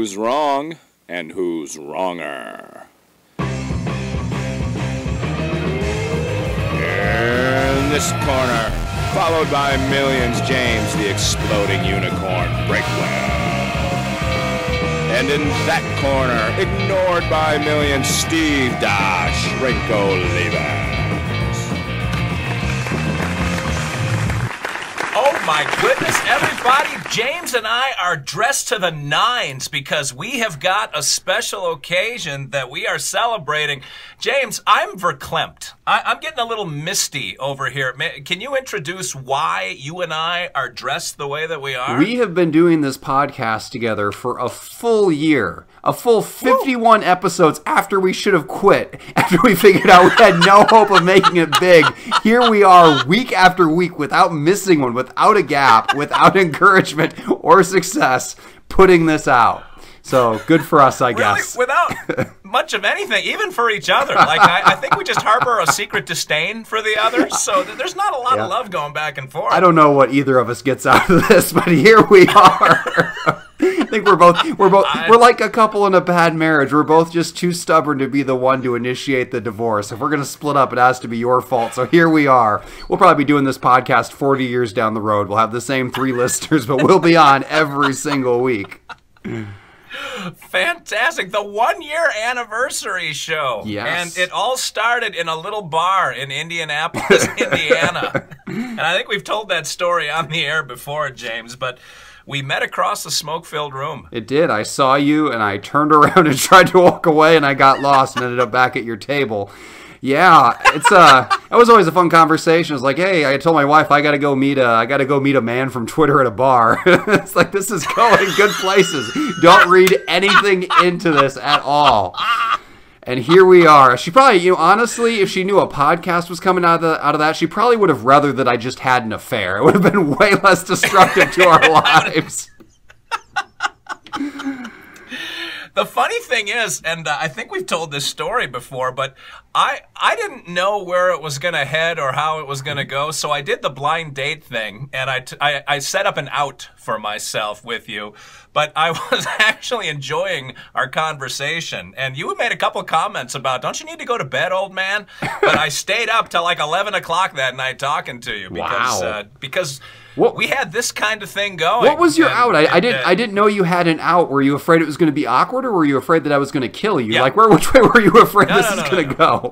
who's wrong and who's wronger. In this corner, followed by millions, James the Exploding Unicorn Verklempt. And in that corner, ignored by millions, Steve Dash Rinko-Liebers. Oh my goodness, everybody, James and I are dressed to the nines because we have got a special occasion that we are celebrating. James, I'm Verklempt. I'm getting a little misty over here. Can you introduce why you and I are dressed the way that we are? We have been doing this podcast together for a full year. A full 51 episodes after we should have quit. After we figured out we had no hope of making it big. Here we are week after week without missing one, without a gap, without encouragement or success, putting this out. So good for us, I guess. Without much of anything, even for each other. Like I think we just harbor a secret disdain for the other. So there's not a lot of love going back and forth. I don't know what either of us gets out of this, but here we are. I think we're like a couple in a bad marriage. We're both just too stubborn to be the one to initiate the divorce. If we're going to split up, it has to be your fault. So here we are. We'll probably be doing this podcast 40 years down the road. We'll have the same 3 listeners, but we'll be on every single week. Fantastic. The 1-year anniversary show. Yes. And it all started in a little bar in Indianapolis, Indiana. And I think we've told that story on the air before, James, but we met across the smoke-filled room. It did. I saw you, and I turned around and tried to walk away, and I got lost and ended up back at your table. Yeah, it was always a fun conversation. It was like, hey, I told my wife I gotta go meet a man from Twitter at a bar. It's like, this is going good places. Don't read anything into this at all. And here we are. She probably, honestly, if she knew a podcast was coming out of that, she probably would have rather that I just had an affair. It would have been way less destructive to our lives. The funny thing is, and I think we've told this story before, but I didn't know where it was going to head or how it was going to go, so I did the blind date thing, and I set up an out for myself with you, but I was actually enjoying our conversation, and you had made a couple comments about, don't you need to go to bed, old man? But I stayed up till like 11 o'clock that night talking to you because we had this kind of thing going. What was your out? I didn't know you had an out. Were you afraid it was going to be awkward, or were you afraid that I was going to kill you? Yeah. Like, which way were you afraid this is going to go?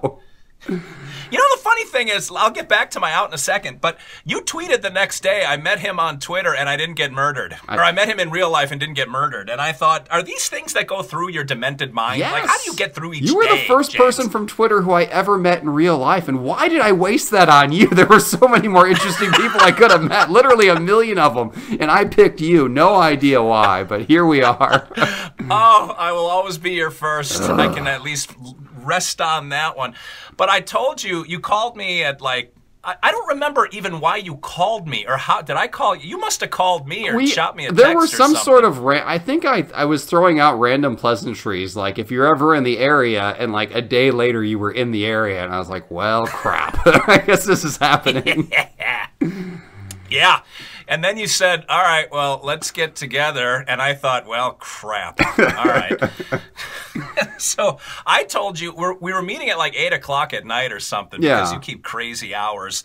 You know, the funny thing is, I'll get back to my out in a second, but you tweeted the next day, I met him on Twitter and I didn't get murdered. Or I met him in real life and didn't get murdered. And I thought, are these things that go through your demented mind? Yes. Like, how do you get through each day, You were the first person from Twitter who I ever met in real life. And why did I waste that on you? There were so many more interesting people I could have met. Literally a million of them. And I picked you. No idea why, but here we are. Oh, I will always be your first. I can at least rest on that one. But I told you, you called me at like, I don't remember even why you called me, or how did I call you? You must have called me or shot me a text There were or some something. sort of, I think I was throwing out random pleasantries, like if you're ever in the area, and like a day later you were in the area, and I was like, well, crap. I guess this is happening. Yeah. And then you said, all right, well, let's get together. And I thought, well, crap. All right. So I told you, we were meeting at like 8 o'clock at night or something because you keep crazy hours.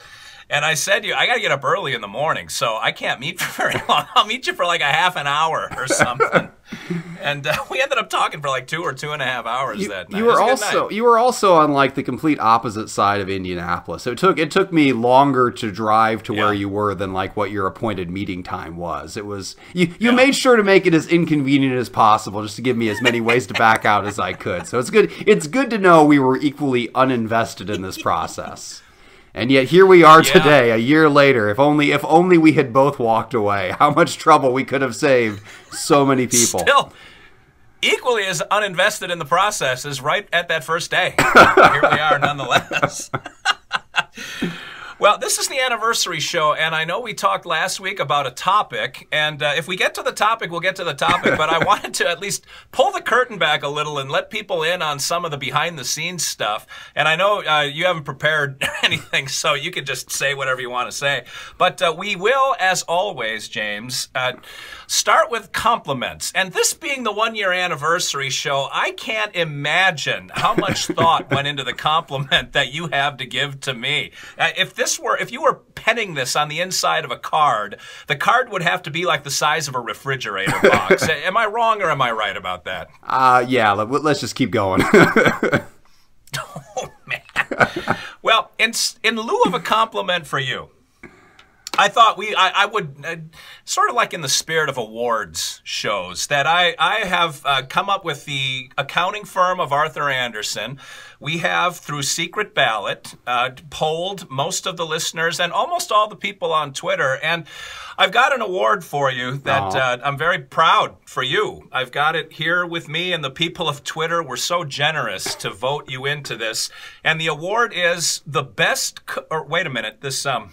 And I said to you, I got to get up early in the morning, so I can't meet for very long. I'll meet you for like a half an hour or something. And we ended up talking for like 2 or 2.5 hours that night. You were also on like the complete opposite side of Indianapolis. So it took me longer to drive to where you were than like what your appointed meeting time was. It was you made sure to make it as inconvenient as possible just to give me as many ways to back out as I could. So it's good to know we were equally uninvested in this process. And yet here we are today, a year later. If only we had both walked away. How much trouble we could have saved so many people. Still, equally as uninvested in the process as right at that first day. Here we are, nonetheless. Well, this is the anniversary show, and I know we talked last week about a topic, and if we get to the topic, we'll get to the topic, but I wanted to at least pull the curtain back a little and let people in on some of the behind-the-scenes stuff. And I know you haven't prepared anything, so you can just say whatever you want to say. But we will, as always, James, start with compliments. And this being the one-year anniversary show, I can't imagine how much thought went into the compliment that you have to give to me. If you were penning this on the inside of a card, the card would have to be like the size of a refrigerator box. Am I wrong or am I right about that? Yeah, let's just keep going. Oh, man. Well, in lieu of a compliment for you, I thought I would, sort of like in the spirit of awards shows, that I have come up with the accounting firm of Arthur Andersen. We have, through secret ballot, polled most of the listeners and almost all the people on Twitter. And I've got an award for you that I'm very proud for you. I've got it here with me, and the people of Twitter were so generous to vote you into this. And the award is the best, wait a minute, this, I'm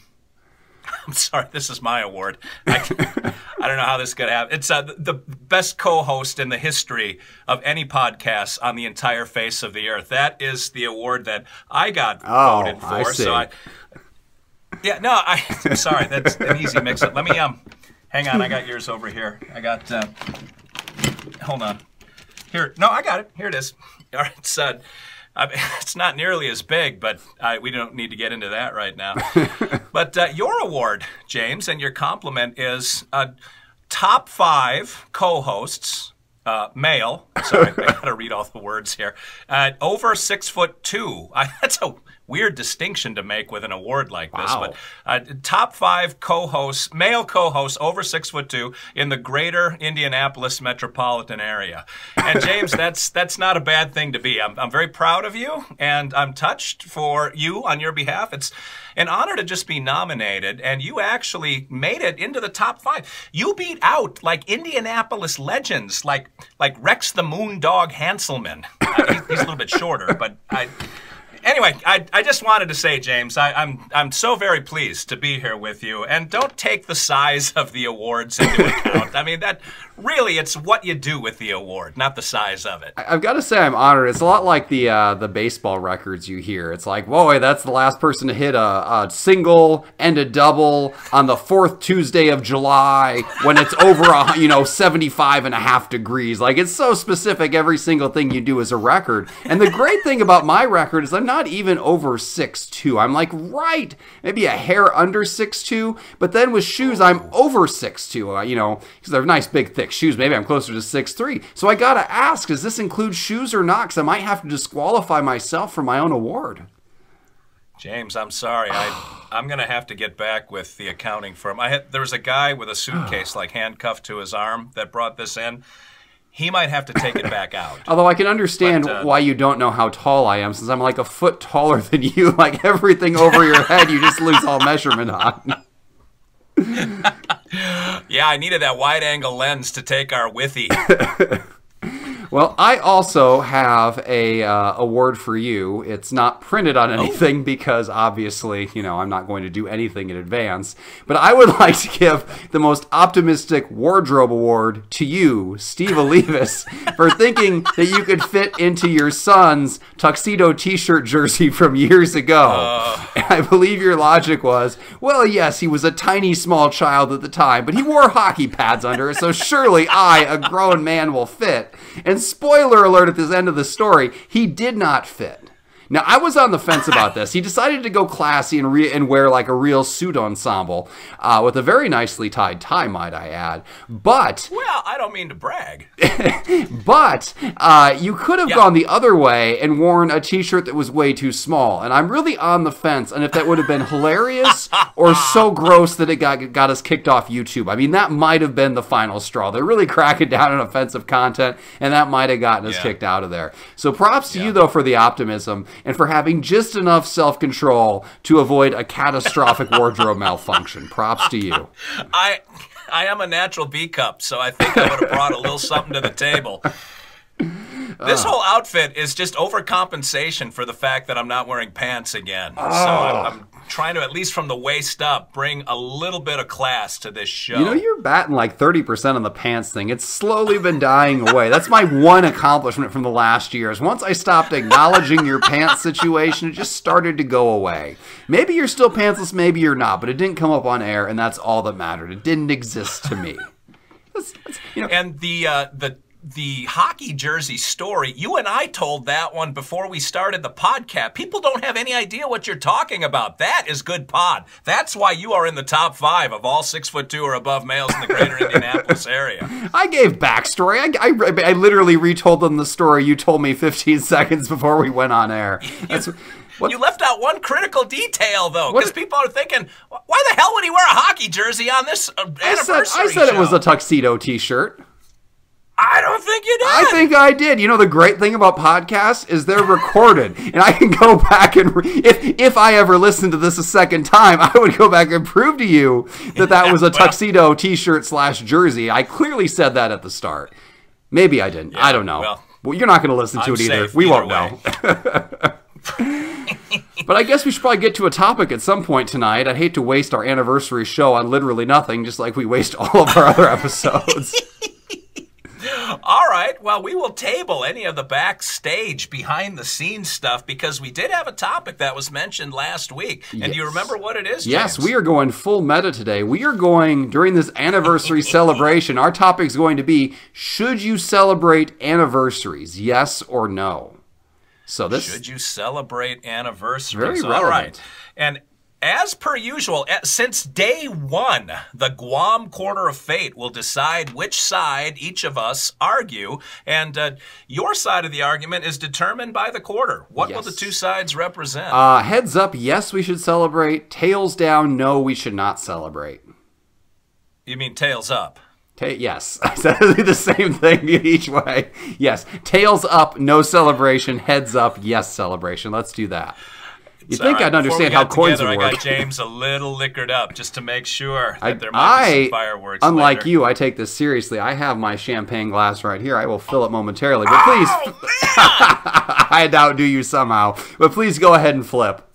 sorry, this is my award. I don't know how this could happen. It's the best co-host in the history of any podcast on the entire face of the earth. That is the award that I got voted for. I see. I'm sorry. That's an easy mix-up. Let me hang on. I got yours over here. I got. Hold on. Here. No, I got it. Here it is. All right. It's not nearly as big, but we don't need to get into that right now. But your award, James, and your compliment is top 5 co-hosts, male. Sorry, I got to read all the words here. Over 6'2". That's a weird distinction to make with an award like this. Wow. But top 5 co-hosts, male co-hosts over 6'2" in the greater Indianapolis metropolitan area. And James, that's not a bad thing to be. I'm very proud of you, and I'm touched for you on your behalf. It's an honor to just be nominated, and you actually made it into the top 5. You beat out like Indianapolis legends, like Rex the Moondog Hanselman. He's a little bit shorter, but Anyway, I just wanted to say, James, I'm so very pleased to be here with you, and don't take the size of the awards into account. I mean, that really, it's what you do with the award, not the size of it. I've got to say I'm honored. It's a lot like the baseball records you hear. It's like, whoa, that's the last person to hit a single and a double on the 4th Tuesday of July when it's over 75.5 degrees. Like, it's so specific. Every single thing you do is a record. And the great thing about my record is I'm not even over 6'2". I'm like maybe a hair under 6'2", but then with shoes I'm over 6'2", because they're nice big thick shoes. Maybe I'm closer to 6'3". So I gotta ask, does this include shoes or not? Because I might have to disqualify myself from my own award. James, I'm sorry. I'm going to have to get back with the accounting firm. There was a guy with a suitcase like handcuffed to his arm that brought this in. He might have to take it back out. Although I can understand why you don't know how tall I am, since I'm like a foot taller than you. Like everything over your head, you just lose all measurement on. Yeah, I needed that wide-angle lens to take our withy. Well, I also have a award for you. It's not printed on anything because obviously, I'm not going to do anything in advance. But I would like to give the most optimistic wardrobe award to you, Steve Olivas, for thinking that you could fit into your son's tuxedo t-shirt jersey from years ago. And I believe your logic was, well, yes, he was a tiny, small child at the time, but he wore hockey pads under it, so surely I, a grown man, will fit. And spoiler alert at this end of the story, he did not fit. Now, I was on the fence about this. He decided to go classy and wear like a real suit ensemble with a very nicely tied tie, might I add. But... Well, I don't mean to brag. But you could have gone the other way and worn a t-shirt that was way too small. And I'm really on the fence on if that would have been hilarious or so gross that it got us kicked off YouTube. I mean, that might have been the final straw. They're really cracking down on offensive content, and that might have gotten us kicked out of there. So props to you, though, for the optimism and for having just enough self-control to avoid a catastrophic wardrobe malfunction. Props to you. I am a natural B-cup, so I think I would have brought a little something to the table. This whole outfit is just overcompensation for the fact that I'm not wearing pants again. So I'm trying to, at least from the waist up, bring a little bit of class to this show. You know, you're batting like 30% on the pants thing. It's slowly been dying away. That's my one accomplishment from the last year. Is once I stopped acknowledging your pants situation, it just started to go away. Maybe you're still pantsless, maybe you're not, but it didn't come up on air, and that's all that mattered. It didn't exist to me. And the hockey jersey story, you and I told that one before we started the podcast. People don't have any idea what you're talking about. That is good pod. That's why you are in the top 5 of all 6'2" or above males in the greater Indianapolis area. I gave backstory. I literally retold them the story you told me 15 seconds before we went on air. You left out one critical detail, though, because people are thinking, why the hell would he wear a hockey jersey on this anniversary I said show? It was a tuxedo T-shirt. I don't think you did. I think I did. You know, the great thing about podcasts is they're recorded, and I can go back and if I ever listen to this a second time, I would go back and prove to you that was a tuxedo T-shirt / jersey. I clearly said that at the start. Maybe I didn't. Yeah, I don't know. Well, you're not going to listen to it either. We won't know. But I guess we should probably get to a topic at some point tonight. I'd hate to waste our anniversary show on literally nothing, just like we waste all of our other episodes. All right. Well, we will table any of the backstage, behind-the-scenes stuff because we did have a topic that was mentioned last week. And do you remember what it is, James? Yes, we are going full meta today. We are going, during this anniversary celebration, our topic is going to be, should you celebrate anniversaries, yes or no? Should you celebrate anniversaries? Very relevant. All right. And as per usual, since day one, the Guam Corner of Fate will decide which side each of us argue, and your side of the argument is determined by the quarter. What will the two sides represent? Heads up, yes, we should celebrate. Tails down, no, we should not celebrate. You mean tails up? Yes, I said the same thing each way. Yes, tails up, no celebration. Heads up, yes celebration. Let's do that. You think I'd understand how coins would work. I got James a little liquored up just to make sure that there might be some fireworks unlike later. you, I take this seriously. I have my champagne glass right here. I will fill it momentarily. But please, I outdo you somehow. But please go ahead and flip.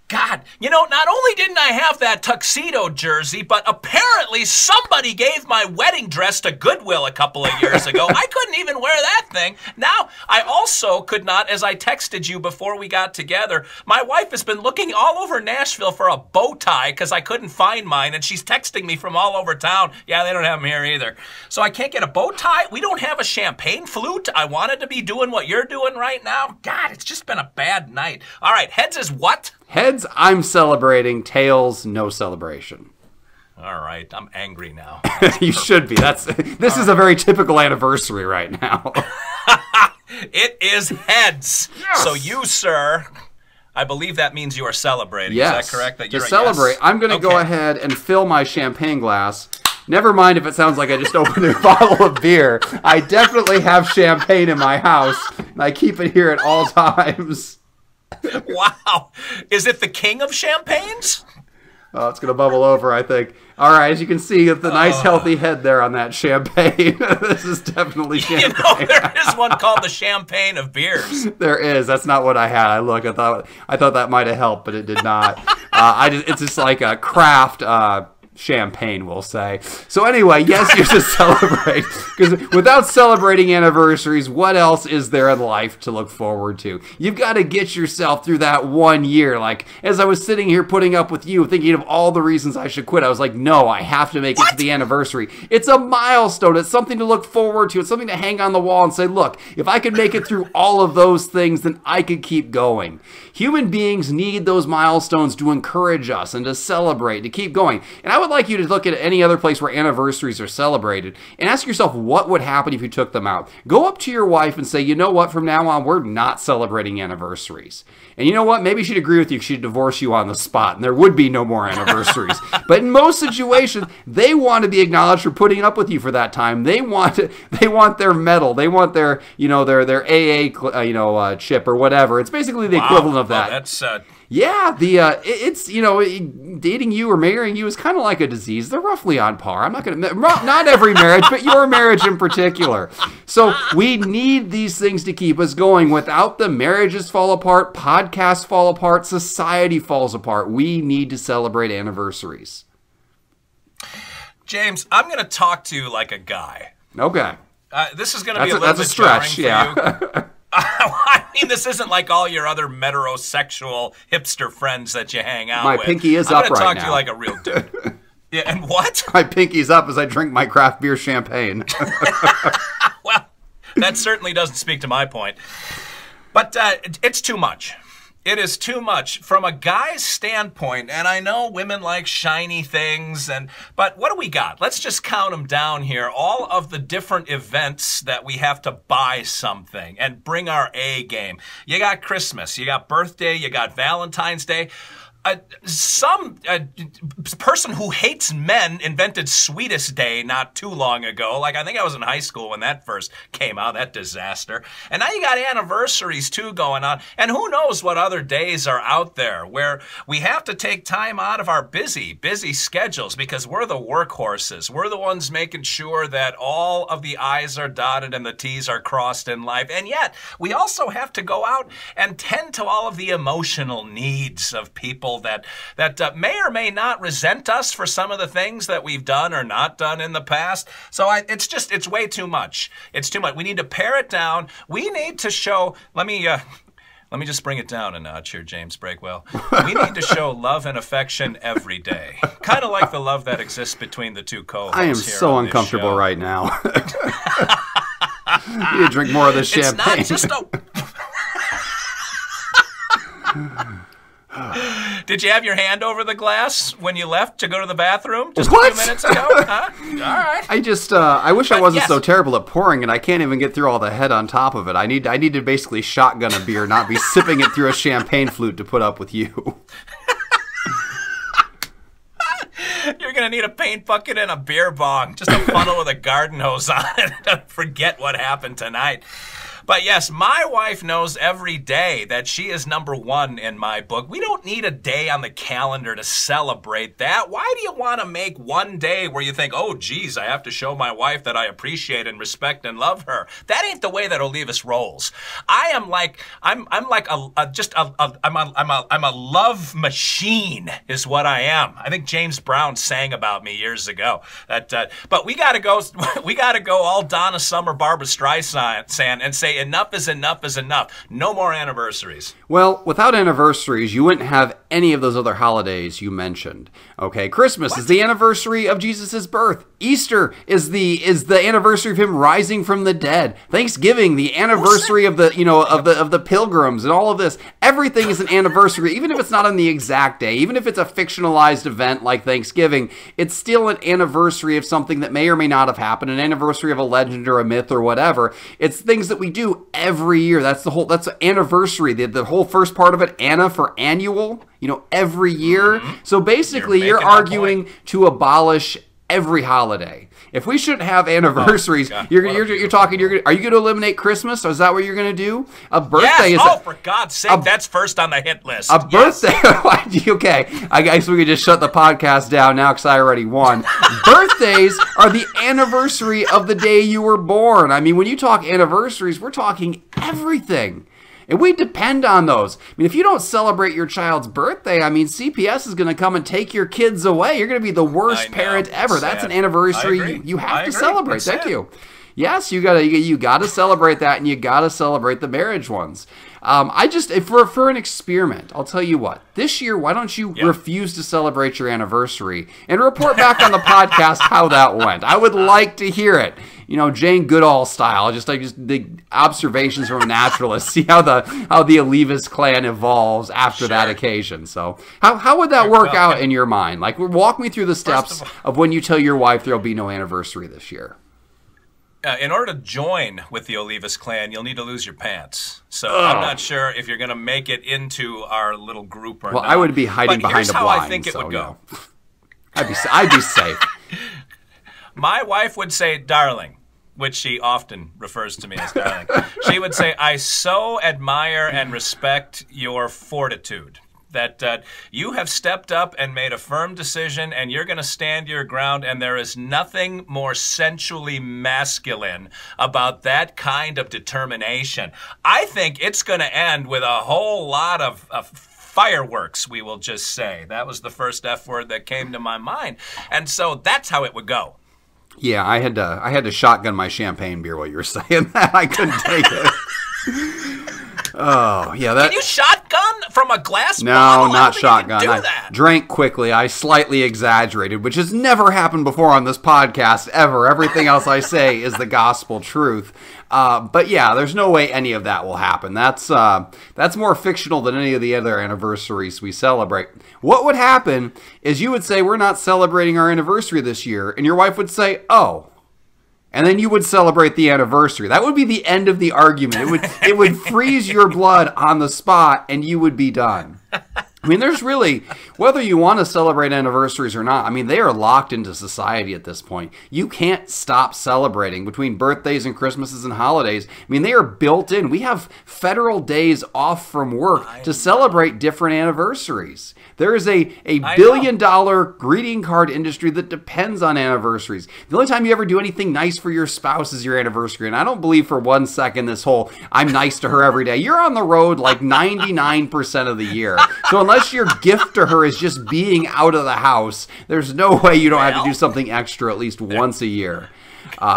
God, you know, not only didn't I have that tuxedo jersey, but apparently somebody gave my wedding dress to Goodwill a couple of years ago. I couldn't even wear that thing. Now, I also could not, as I texted you before we got together, my wife has been looking all over Nashville for a bow tie because I couldn't find mine, and she's texting me from all over town. Yeah, they don't have them here either. So I can't get a bow tie. We don't have a champagne flute. I wanted to be doing what you're doing right now. God, it's just been a bad night. All right, heads is what? Heads, I'm celebrating. Tails, no celebration. All right, I'm angry now. You should be. This is a very typical anniversary right now. It is heads. Yes. So you, sir, I believe that means you are celebrating. Yes. Is that correct? That to celebrate, yes. I'm going to go ahead and fill my champagne glass. Never mind if it sounds like I just opened a bottle of beer. I definitely have champagne in my house, and I keep it here at all times. Wow. Is it the king of champagnes? Oh, it's going to bubble over, I think. All right, as you can see, the nice healthy head there on that champagne. This is definitely champagne. You know, there is one called the champagne of beers. There is. That's not what I had. I thought that might have helped, but it did not. It's just like a craft champagne, we'll say. So anyway, yes, you should celebrate. Because without celebrating anniversaries, what else is there in life to look forward to? You've got to get yourself through that 1 year. Like, as I was sitting here putting up with you, thinking of all the reasons I should quit, I was like, no, I have to make it to the anniversary. It's a milestone. It's something to look forward to. It's something to hang on the wall and say, look, if I could make it through all of those things, then I could keep going. Human beings need those milestones to encourage us and to celebrate, to keep going. And I would like you to look at any other place where anniversaries are celebrated and ask yourself what would happen if you took them out. Go up to your wife and say, you know what, from now on, we're not celebrating anniversaries. And you know what, maybe she'd agree with you, she'd divorce you on the spot and there would be no more anniversaries. But in most situations, they want to be acknowledged for putting up with you for that time. They want their medal. They want their AA chip or whatever. It's basically the equivalent of that. Well, Yeah, it's dating you or marrying you is kind of like a disease. They're roughly on par. I'm not every marriage, but your marriage in particular. So we need these things to keep us going. Without them, marriages fall apart, podcasts fall apart, society falls apart. We need to celebrate anniversaries. James, I'm going to talk to you like a guy. Okay. This is going to be a little bit stretch, jarring for you. I mean, this isn't like all your other metrosexual hipster friends that you hang out with. My pinky is up right now. I'm going to talk to you like a real dude. Yeah, and what? My pinky's up as I drink my craft beer champagne. Well, that certainly doesn't speak to my point. But it's too much. It is too much from a guy's standpoint, and I know women like shiny things, but what do we got? Let's just count them down here. All of the different events that we have to buy something and bring our A game. You got Christmas, you got birthday, you got Valentine's Day. Some person who hates men invented Sweetest Day not too long ago. Like, I think I was in high school when that first came out, that disaster. And now you got anniversaries, too, going on. And who knows what other days are out there where we have to take time out of our busy schedules because we're the workhorses. We're the ones making sure that all of the I's are dotted and the T's are crossed in life. And yet, we also have to go out and tend to all of the emotional needs of people that may or may not resent us for some of the things that we've done or not done in the past. So it's way too much. It's too much. We need to pare it down. We need to show, let me just bring it down a notch here, James Breakwell. We need to show love and affection every day. Kind of like the love that exists between the two co-hosts. I am so uncomfortable right now. You need to drink more of this champagne. It's not just Did you have your hand over the glass when you left to go to the bathroom just a few minutes ago? Huh? All right. I wish I wasn't so terrible at pouring it. I can't even get through all the head on top of it. I need to basically shotgun a beer, not be sipping it through a champagne flute to put up with you. You're going to need a paint bucket and a beer bong. Just a funnel with a garden hose on it. Forget what happened tonight. But yes, my wife knows every day that she is number one in my book. We don't need a day on the calendar to celebrate that. Why do you want to make one day where you think, oh, geez, I have to show my wife that I appreciate and respect and love her? That ain't the way that Olivas rolls. I'm a love machine is what I am. I think James Brown sang about me years ago. But we got to go all Donna Summer, Barbara Streisand and say, enough is enough is enough. No more anniversaries. Well, without anniversaries, you wouldn't have any of those other holidays you mentioned. Okay, Christmas is the anniversary of Jesus' birth. Easter is the anniversary of him rising from the dead. Thanksgiving, the anniversary of the pilgrims and all of this. Everything is an anniversary, even if it's not on the exact day, even if it's a fictionalized event like Thanksgiving, it's still an anniversary of something that may or may not have happened, an anniversary of a legend or a myth or whatever. It's things that we do every year. That's anniversary. The whole first part of it, Anna for annual, every year. Mm-hmm. So basically you're arguing to abolish every holiday. If we shouldn't have anniversaries, are you going to eliminate Christmas? Is that what you're going to do? A birthday is for God's sake, that's first on the hit list. A birthday. Okay, I guess we could just shut the podcast down now because I already won. Birthdays are the anniversary of the day you were born. I mean, when you talk anniversaries, we're talking everything. And we depend on those. I mean, if you don't celebrate your child's birthday, I mean, CPS is going to come and take your kids away. You're going to be the worst parent ever. That's an anniversary you have to celebrate. Thank you. Yes, you gotta celebrate that, and you gotta celebrate the marriage ones. For an experiment, I'll tell you what. This year, why don't you refuse to celebrate your anniversary and report back on the podcast how that went? I would like to hear it. Jane Goodall style, just the observations from a naturalist. See how the Olivas clan evolves after that occasion. So, how would that work out in your mind? Like, walk me through the steps of when you tell your wife there'll be no anniversary this year. In order to join with the Olivas clan, you'll need to lose your pants. So I'm not sure if you're going to make it into our little group or not. Well, I would be hiding behind a blind. Here's how I think it would go. I'd be safe. My wife would say, darling, which she often refers to me as darling. She would say, I so admire and respect your fortitude. that you have stepped up and made a firm decision, and you're going to stand your ground, and there is nothing more sensually masculine about that kind of determination. I think it's going to end with a whole lot of fireworks, we will just say. That was the first F word that came to my mind. And so that's how it would go. Yeah, I had to shotgun my champagne beer while you were saying that. I couldn't take it. Oh, yeah. Can you shotgun from a glass bottle? No, not shotgun. I drank quickly. I slightly exaggerated, which has never happened before on this podcast, ever. Everything else I say is the gospel truth. But yeah, there's no way any of that will happen. That's more fictional than any of the other anniversaries we celebrate. What would happen is you would say, we're not celebrating our anniversary this year, and your wife would say, oh. And then you would celebrate the anniversary. That would be the end of the argument. It would freeze your blood on the spot, and you would be done. I mean, there's really, whether you want to celebrate anniversaries or not, I mean, they are locked into society at this point. You can't stop celebrating between birthdays and Christmases and holidays. I mean, they are built in. We have federal days off from work to celebrate different anniversaries. There is a billion-dollar greeting card industry that depends on anniversaries. The only time you ever do anything nice for your spouse is your anniversary. And I don't believe for 1 second this whole, I'm nice to her every day. You're on the road like 99% of the year. So unless your gift to her is just being out of the house, there's no way you don't have to do something extra at least once a year.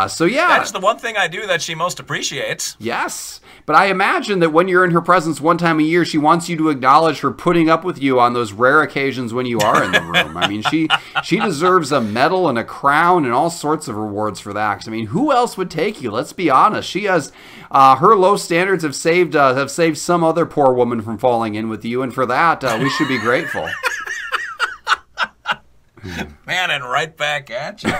So yeah. That's the one thing I do that she most appreciates. Yes. But I imagine that when you're in her presence one time a year, she wants you to acknowledge her putting up with you on those rare occasions when you are in the room. I mean, she deserves a medal and a crown and all sorts of rewards for that. 'Cause, I mean, who else would take you? Let's be honest. She has her low standards have saved some other poor woman from falling in with you, and for that we should be grateful. Man, and right back at you.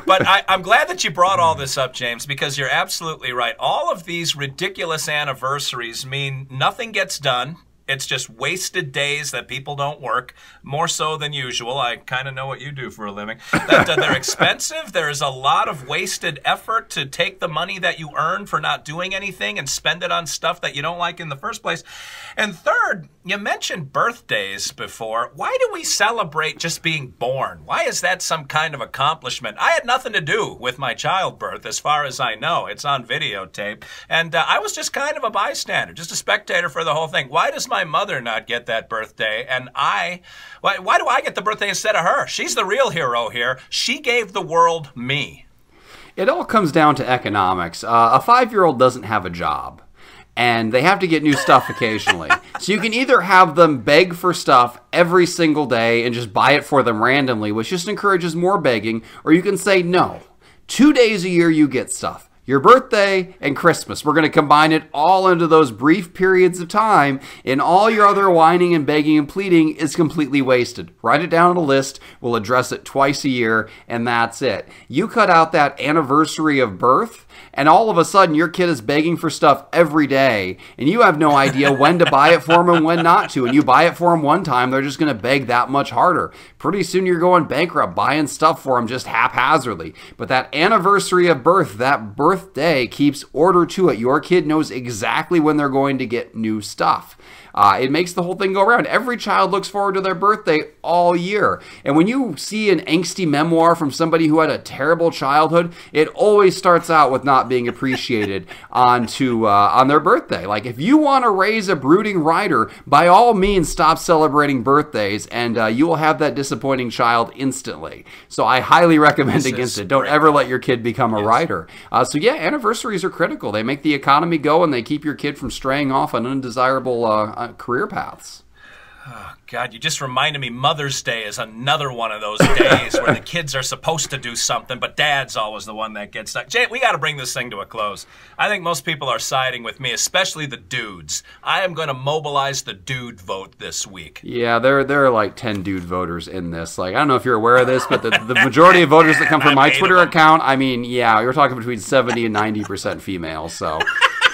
But I'm glad that you brought all this up, James, because you're absolutely right. All of these ridiculous anniversaries mean nothing gets done. It's just wasted days that people don't work, more so than usual. I kind of know what you do for a living. That they're expensive. There's a lot of wasted effort to take the money that you earn for not doing anything and spend it on stuff that you don't like in the first place. And third, you mentioned birthdays before. Why do we celebrate just being born? Why is that some kind of accomplishment? I had nothing to do with my childbirth, as far as I know. It's on videotape. And I was just kind of a bystander, just a spectator for the whole thing. Why does my mother not get that birthday, and why do I get the birthday instead of her? She's the real hero here. She gave the world me. It all comes down to economics. A 5-year-old doesn't have a job, and they have to get new stuff occasionally. So you can either have them beg for stuff every single day and just buy it for them randomly, which just encourages more begging, or you can say no. 2 days a year you get stuff. Your birthday and Christmas. We're going to combine it all into those brief periods of time, and all your other whining and begging and pleading is completely wasted. Write it down on a list. We'll address it twice a year, and that's it. You cut out that anniversary of birth, and all of a sudden your kid is begging for stuff every day, and you have no idea when to buy it for them and when not to. And you buy it for them one time, they're just going to beg that much harder. Pretty soon you're going bankrupt buying stuff for them just haphazardly. But that anniversary of birth, that birthday keeps order to it. Your kid knows exactly when they're going to get new stuff. It makes the whole thing go around. Every child looks forward to their birthday all year. And when you see an angsty memoir from somebody who had a terrible childhood, it always starts out with not being appreciated on their birthday. Like, if you want to raise a brooding writer, by all means stop celebrating birthdays, and you will have that disappointing child instantly. So I highly recommend against it. Don't ever let your kid become a writer. So yeah, anniversaries are critical. They make the economy go, and they keep your kid from straying off on undesirable career paths. Oh, God, you just reminded me Mother's Day is another one of those days where the kids are supposed to do something, but Dad's always the one that gets stuck. Jay, we got to bring this thing to a close. I think most people are siding with me, especially the dudes. I am going to mobilize the dude vote this week. Yeah, there are like 10 dude voters in this. Like, I don't know if you're aware of this, but the majority of voters that come from my Twitter account, I mean, yeah, you're talking between 70 and 90% female, so...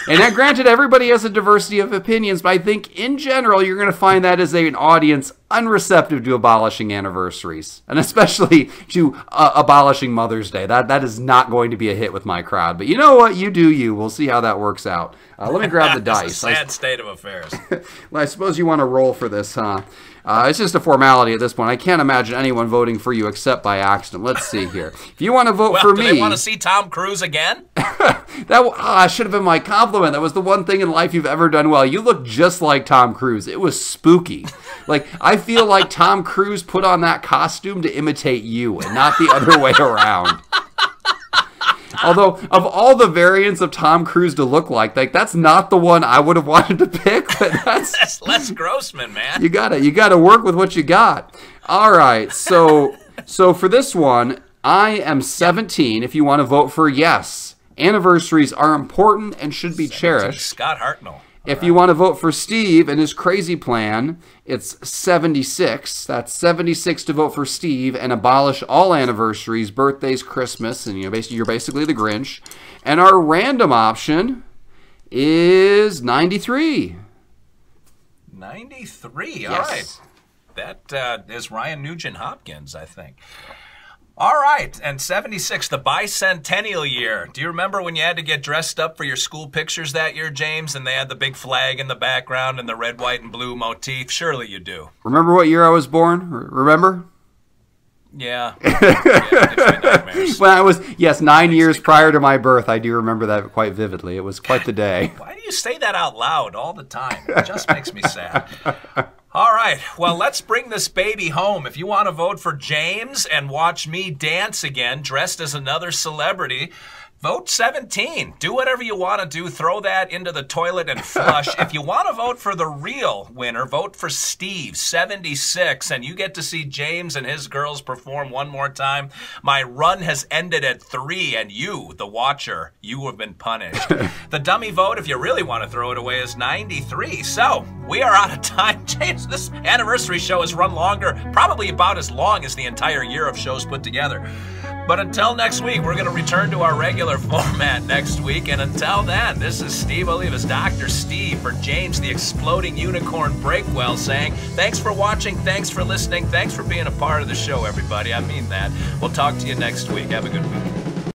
And now, granted, everybody has a diversity of opinions, but I think in general, you're going to find that as an audience unreceptive to abolishing anniversaries, and especially to abolishing Mother's Day. That is not going to be a hit with my crowd. But you know what? You do you. We'll see how that works out. Let me grab the dice. It's a sad state of affairs. Well, I suppose you want to roll for this, huh? It's just a formality at this point. I can't imagine anyone voting for you except by accident. Let's see here. If you want to vote for me... Do they want to see Tom Cruise again? That should have been my compliment. That was the one thing in life you've ever done well. You look just like Tom Cruise. It was spooky. Like, I feel like Tom Cruise put on that costume to imitate you and not the other way around. Although, of all the variants of Tom Cruise to look like that's not the one I would have wanted to pick, but that's Les Grossman, man. You gotta work with what you got. All right, so for this one, I am 17. If you want to vote for yes, anniversaries are important and should be cherished. Scott Hartnell. If you want to vote for Steve and his crazy plan, it's 76. That's 76 to vote for Steve and abolish all anniversaries, birthdays, Christmas, and you're basically the Grinch. And our random option is 93. 93. All right. That is Ryan Nugent Hopkins, I think. All right, and 76, the bicentennial year. Do you remember when you had to get dressed up for your school pictures that year, James, and they had the big flag in the background and the red, white, and blue motif? Surely you do. Remember what year I was born? Remember? Yeah. Nightmares. When I was, 9 years prior to my birth. I do remember that quite vividly. It was quite the day. Why do you say that out loud all the time? It just makes me sad. All right, well, let's bring this baby home. If you want to vote for James and watch me dance again, dressed as another celebrity, vote 17. Do whatever you want to do. Throw that into the toilet and flush. If you want to vote for the real winner, vote for Steve, 76, and you get to see James and his girls perform one more time. My run has ended at 3, and you, the watcher, you have been punished. The dummy vote, if you really want to throw it away, is 93. So, we are out of time. James, this anniversary show has run longer, probably about as long as the entire year of shows put together. But until next week, we're going to return to our regular format next week. And until then, this is Steve Olivas, Dr. Steve, for James the Exploding Unicorn Breakwell, saying thanks for watching, thanks for listening, thanks for being a part of the show, everybody. I mean that. We'll talk to you next week. Have a good week.